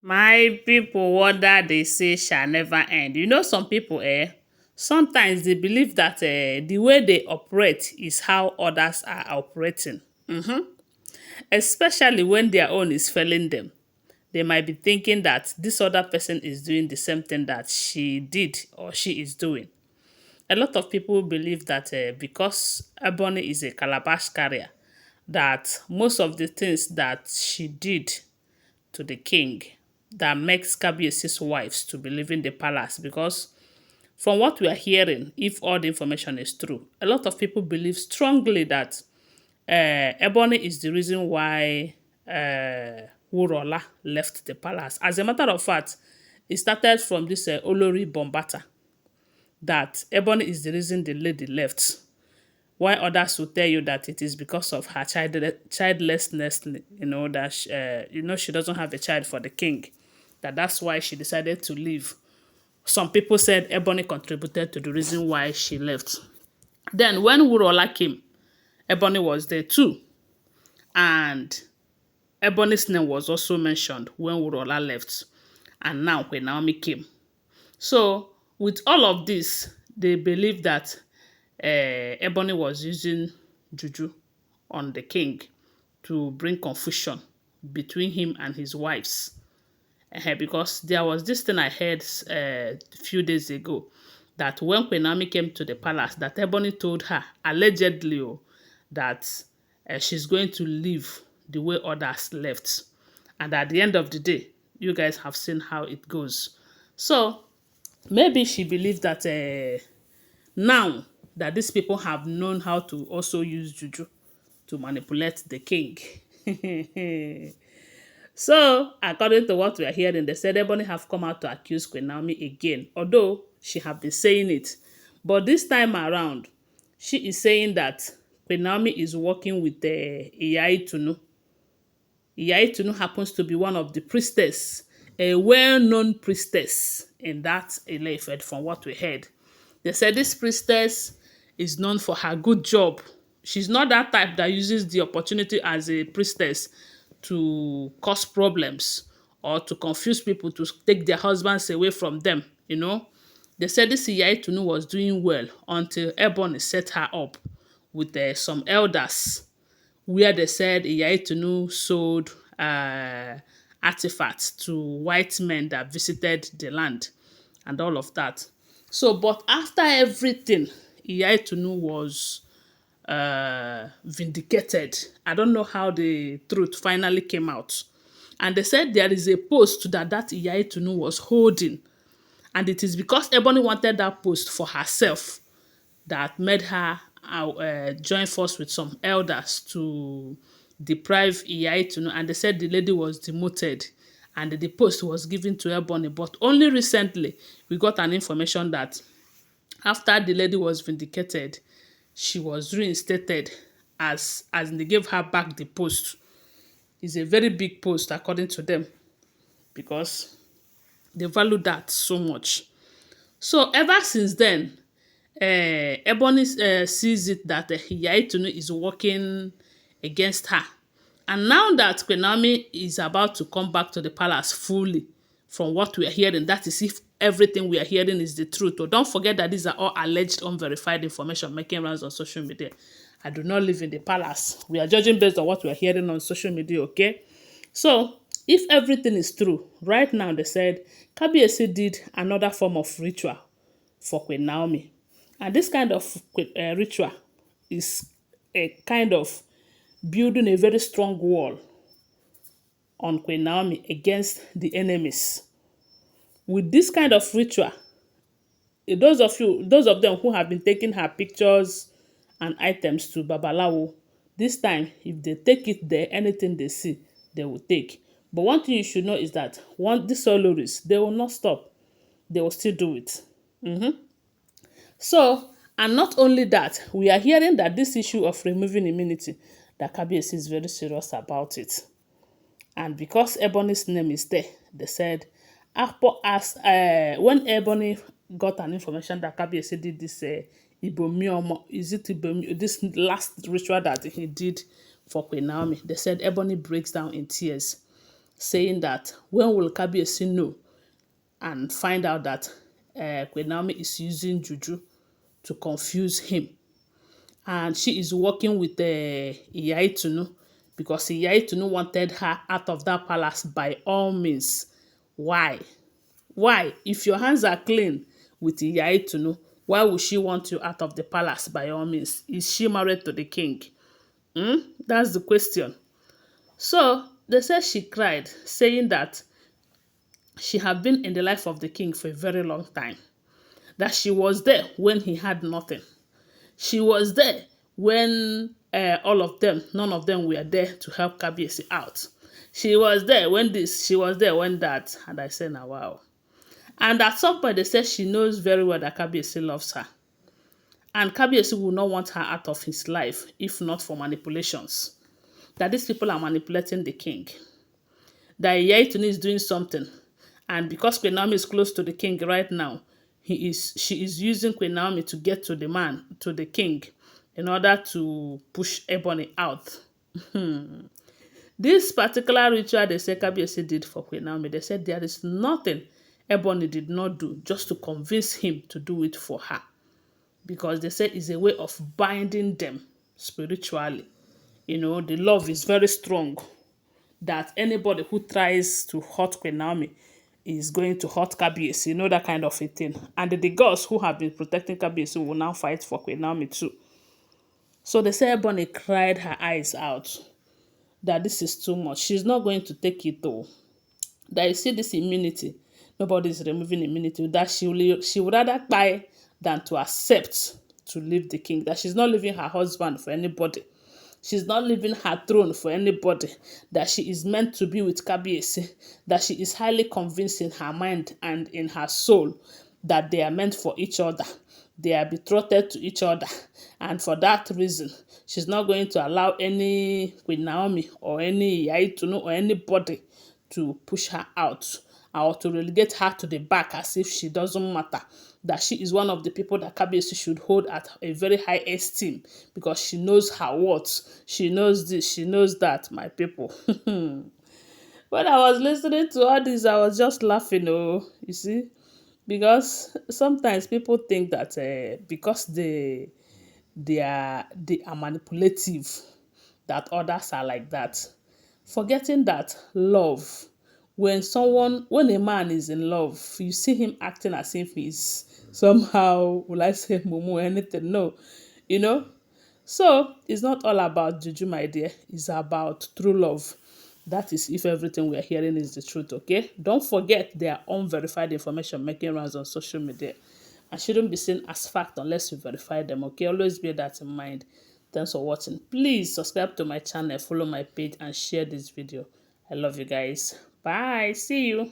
My people, wonder they say shall never end. You know, some people, sometimes they believe that the way they operate is how others are operating. Especially when their own is failing them. They might be thinking that this other person is doing the same thing that she did or she is doing. A lot of people believe that because Ebony is a calabash carrier, that most of the things that she did to the king that makes Kabiesi's wives to be leaving the palace, because from what we are hearing, if all the information is true, a lot of people believe strongly that Ebony is the reason why Wurola left the palace. As a matter of fact, it started from this Olori Bombata, that Ebony is the reason the lady left. Why others will tell you that it is because of her childlessness, that she doesn't have a child for the king, that's why she decided to leave. Some people said Ebony contributed to the reason why she left. Then when Wurola came, Ebony was there too, and Ebony's name was also mentioned when Wurola left, and now when Naomi came. So with all of this, they believe that Ebony was using Juju on the king to bring confusion between him and his wives. Because there was this thing I heard a few days ago, that when Queen Naomi came to the palace, that Ebony told her, allegedly, that she's going to leave the way others left. And at the end of the day, you guys have seen how it goes. So maybe she believed that now that these people have known how to also use Juju to manipulate the king. So, according to what we are hearing, they said Ebony have come out to accuse Queen Naomi again, although she have been saying it. But this time around, she is saying that Queen Naomi is working with Iyaitunu. Iyaitunu happens to be one of the priestess, a well-known priestess in that Ife from what we heard. They said this priestess is known for her good job. She's not that type that uses the opportunity as a priestess to cause problems or to confuse people to take their husbands away from them. They said this Iyaitunu was doing well until Ebony set her up with some elders, where they said Iyaitunu sold artifacts to white men that visited the land and all of that. So, but after everything, Iyaitunu was vindicated. I don't know how the truth finally came out. And they said there is a post that Iyaitunu was holding. And it is because Ebony wanted that post for herself that made her join force with some elders to deprive Iyaitunu. And they said the lady was demoted and the post was given to Ebony. But only recently, we got an information that after the lady was vindicated, she was reinstated as they gave her back the post. It's a very big post according to them, because they value that so much. So ever since then, Ebony sees it that Iyaitunu is working against her. And now that Queen Naomi is about to come back to the palace fully, from what we are hearing, that is if everything we are hearing is the truth. So don't forget that these are all alleged, unverified information making rounds on social media. I do not live in the palace. We are judging based on what we are hearing on social media, okay? So, if everything is true, right now they said Kabiyesi did another form of ritual for Queen Naomi. And this kind of ritual is a kind of building a very strong wall on Queen Naomi against the enemies. With this kind of ritual, those of them who have been taking her pictures and items to Babalawo, this time, if they take it there, anything they see, they will take. But one thing you should know is that these Oloris, they will not stop. They will still do it. So, and not only that, we are hearing that this issue of removing immunity, that Kabiyesi is very serious about it. And because Ebony's name is there, they said, when Ebony got an information that Kabiyesi did this this last ritual that he did for Queen Naomi, they said Ebony breaks down in tears. saying that when will Kabiyesi know and find out that Queen Naomi is using Juju to confuse him. And she is working with Iyaitunu because Iyaitunu wanted her out of that palace by all means. Why? Why? If your hands are clean with Iyaitunu, why would she want you out of the palace by all means? Is she married to the king? That's the question. So they said she cried, saying that she had been in the life of the king for a very long time, that she was there when he had nothing. She was there when all of them, none of them were there to help Kabiyesi out. She was there when this, she was there when that. And I said, now, wow. And at some point, they said she knows very well that Kabiyesi loves her. And Kabiyesi will not want her out of his life if not for manipulations. That these people are manipulating the king. That Iyaitunu is doing something. And because Queen Naomi is close to the king right now, she is using Queen Naomi to get to the man, to the king, in order to push Ebony out. This particular ritual they say Kabiyesi did for Queen Naomi, they said there is nothing Ebony did not do just to convince him to do it for her. Because they say it's a way of binding them spiritually. You know, the love is very strong, that anybody who tries to hurt Queen Naomi is going to hurt Kabiyesi, you know, that kind of a thing. And the gods who have been protecting Kabiyesi will now fight for Queen Naomi too. So they say Ebony cried her eyes out that this is too much. She's not going to take it though. That you see this immunity, nobody is removing immunity, that she would rather die than to accept to leave the king, that she's not leaving her husband for anybody. She's not leaving her throne for anybody, that she is meant to be with Kabiyesi, that she is highly convinced in her mind and in her soul that they are meant for each other. They are betrothed to each other. And for that reason, she's not going to allow any Queen Naomi or any Iyaitunu or anybody to push her out or to relegate her to the back as if she doesn't matter. That she is one of the people that Kabiyesi should hold at a very high esteem because she knows her worth. She knows this, she knows that, my people. When I was listening to all this, I was just laughing, oh, you see, because sometimes people think that because they are manipulative, that others are like that, forgetting that love, when a man is in love, you see him acting as if he's somehow, will I say mumu or anything, no, you know. So it's not all about juju, my dear, it's about true love. That is if everything we are hearing is the truth, okay? Don't forget there are unverified information making rounds on social media and shouldn't be seen as fact unless you verify them, okay? Always bear that in mind. Thanks for watching. Please subscribe to my channel, follow my page, and share this video. I love you guys. Bye. See you.